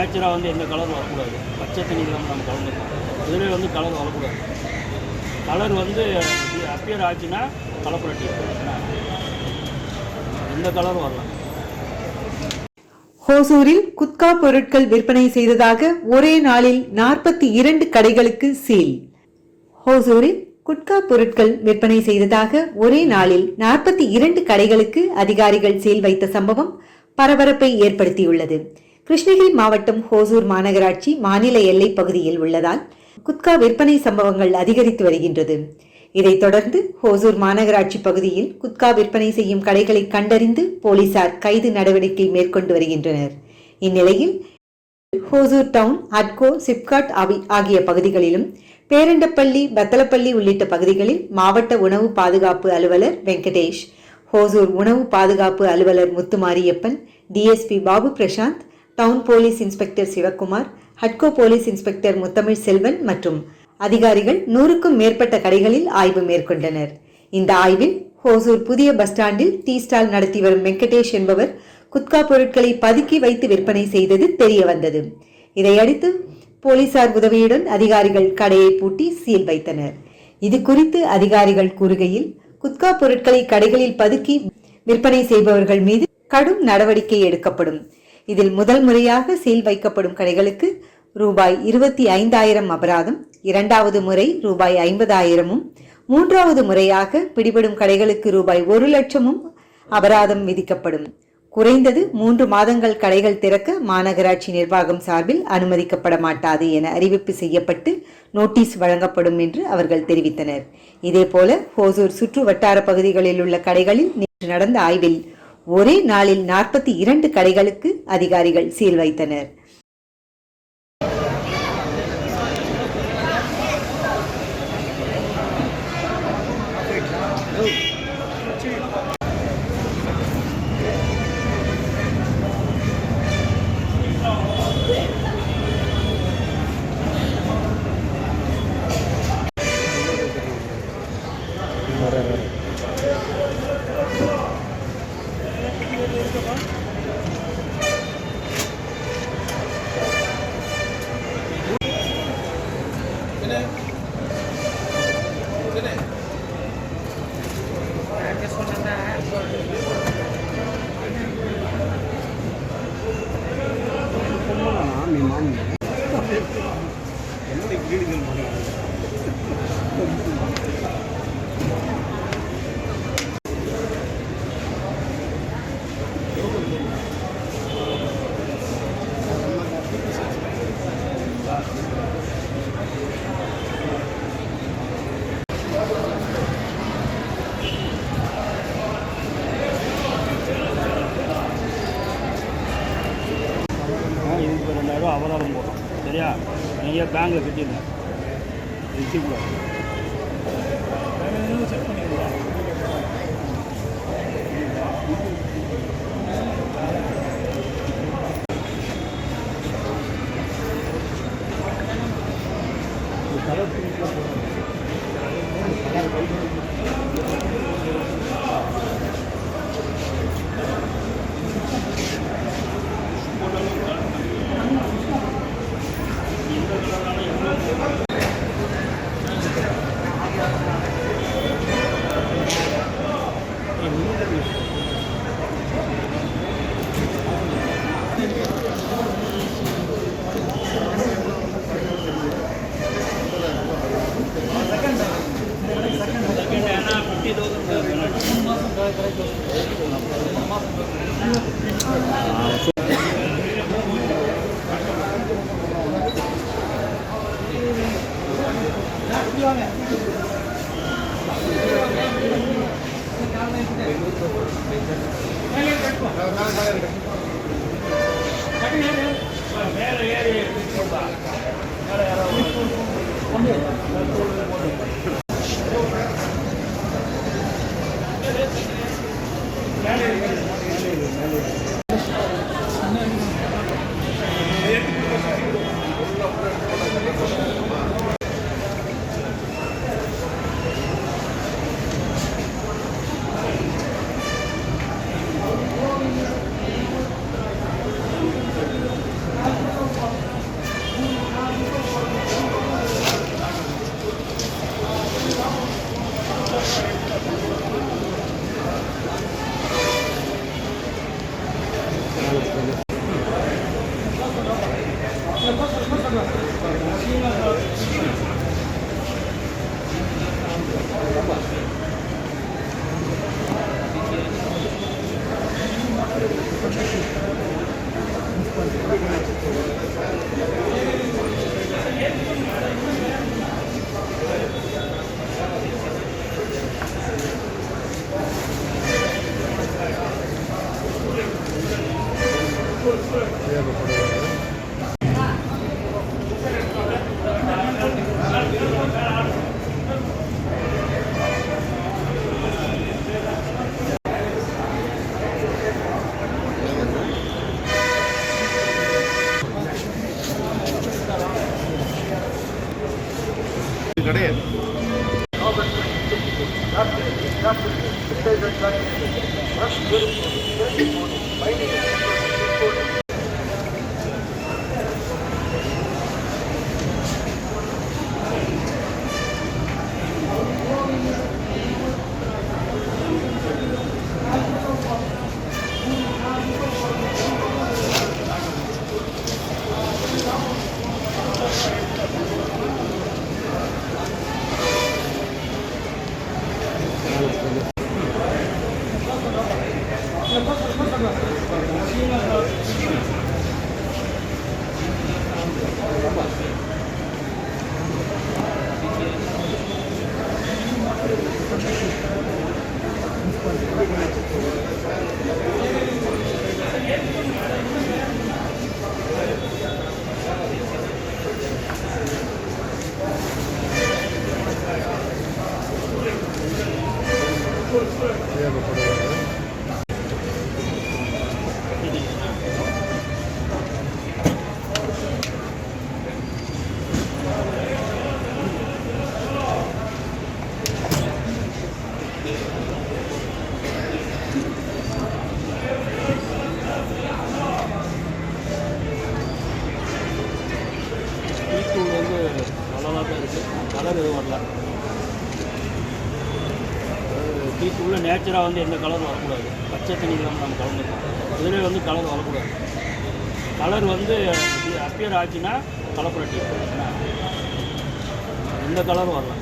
நேச்சராக வந்து எந்த கலர் வரக்கூடாது. பச்சை தண்ணியில் நம்ம கலந்துருக்கோம். இதில் வந்து கலர் வரக்கூடாது. கலர் வந்து அப்பியர் ஆச்சுன்னா கலப்பரட்டி எந்த கலரும் வரலாம். ஹோசூரில் குட்கா பொருட்கள் விற்பனை செய்ததாக ஒரே நாளில் 42 கடைகளுக்கு சீல். ஹோசூரில் குட்கா பொருட்கள் விற்பனை செய்ததாக ஒரே நாளில் 42 கடைகளுக்கு அதிகாரிகள் சீல் வைத்த சம்பவம் பரபரப்பை ஏற்படுத்தியுள்ளது. கிருஷ்ணகிரி மாவட்டம் ஹோசூர் மாநகராட்சி மாநில எல்லை பகுதியில் உள்ளதால் குட்கா விற்பனை சம்பவங்கள் அதிகரித்து வருகின்றது. இதைத் தொடர்ந்து ஹோசூர் மாநகராட்சி பகுதியில் குட்கா விற்பனை செய்யும் கடைகளை கண்டறிந்து போலீசார் கைது நடவடிக்கை மேற்கொண்டு வருகின்றனர். இந்நிலையில் ஹோசூர் டவுன், அட்கோ, சிப்காட் ஆகிய பகுதிகளிலும், பேரண்டப்பள்ளி, பத்தலப்பள்ளி உள்ளிட்ட பகுதிகளில் மாவட்ட உணவு பாதுகாப்பு அலுவலர் வெங்கடேஷ், ஹோசூர் உணவு பாதுகாப்பு அலுவலர் Muthumariappan, DSP Babu Prasanth, town police inspector Sivakumar, ஹட்கோ போலீஸ் இன்ஸ்பெக்டர் முத்தமிழ் செல்வன் மற்றும் அதிகாரிகள் 100க்கும் மேற்பட்ட கடைகளில் ஆய்வு மேற்கொண்டனர். இந்த ஆய்வில் ஹோசூர் புதிய பஸ் ஸ்டாண்டில் டீ ஸ்டால் நடத்தி வரும் வெங்கடேஷ் என்பவர் குட்கா பொருட்களை பதுக்கி வைத்து விற்பனை செய்தது தெரிய வந்தது. இதையடுத்து போலீசார் உதவியுடன் அதிகாரிகள் கடையை பூட்டி சீல் வைத்தனர். இது குறித்து அதிகாரிகள் கூறுகையில், குட்கா பொருட்களை கடைகளில் பதுக்கி விற்பனை செய்பவர்கள் மீது கடும் நடவடிக்கை எடுக்கப்படும். இதில் முதல் முறையாக சீல் வைக்கப்படும் கடைகளுக்கு ரூபாய் 25,000 அபராதம், இரண்டாவது முறை ரூபாய் 50,000, மூன்றாவது முறையாக பிடிபடும் கடைகளுக்கு ரூபாய் 1,00,000 அபராதம் விதிக்கப்படும். குறைந்தது 3 மாதங்கள் கடைகள் திறக்க மாநகராட்சி நிர்வாகம் சார்பில் அனுமதிக்கப்பட மாட்டாது என அறிவிப்பு செய்யப்பட்டு நோட்டீஸ் வழங்கப்படும் என்று அவர்கள் தெரிவித்தனர். இதேபோல ஹோசூர் சுற்று வட்டார பகுதிகளில் உள்ள கடைகளில் நேற்று நடந்த ஆய்வில் ஒரே நாளில் 42 கடைகளுக்கு அதிகாரிகள் சீல் வைத்தனர். இதுக்கு 2,000 அபராதம் போடும். சரியா? நீங்கள் பேங்கில் கட்டிடுங்க. ரிசிப்ட் செக் பண்ணிடுங்க. கிடையாது. டீத்தூள் வந்து நல்லதாக தான் இருக்குது, கலர் எதுவும் வரல. டீத்தூளில் நேச்சராக வந்து எந்த கலரும் வரக்கூடாது. பச்சை தண்ணி இல்லாமல் நம்ம கலந்துருக்கோம். இதிலே வந்து கலர் வரக்கூடாது. கலர் வந்து அப்பியர் ஆச்சுன்னா கலப்பட டீ, எந்த கலரும் வரல.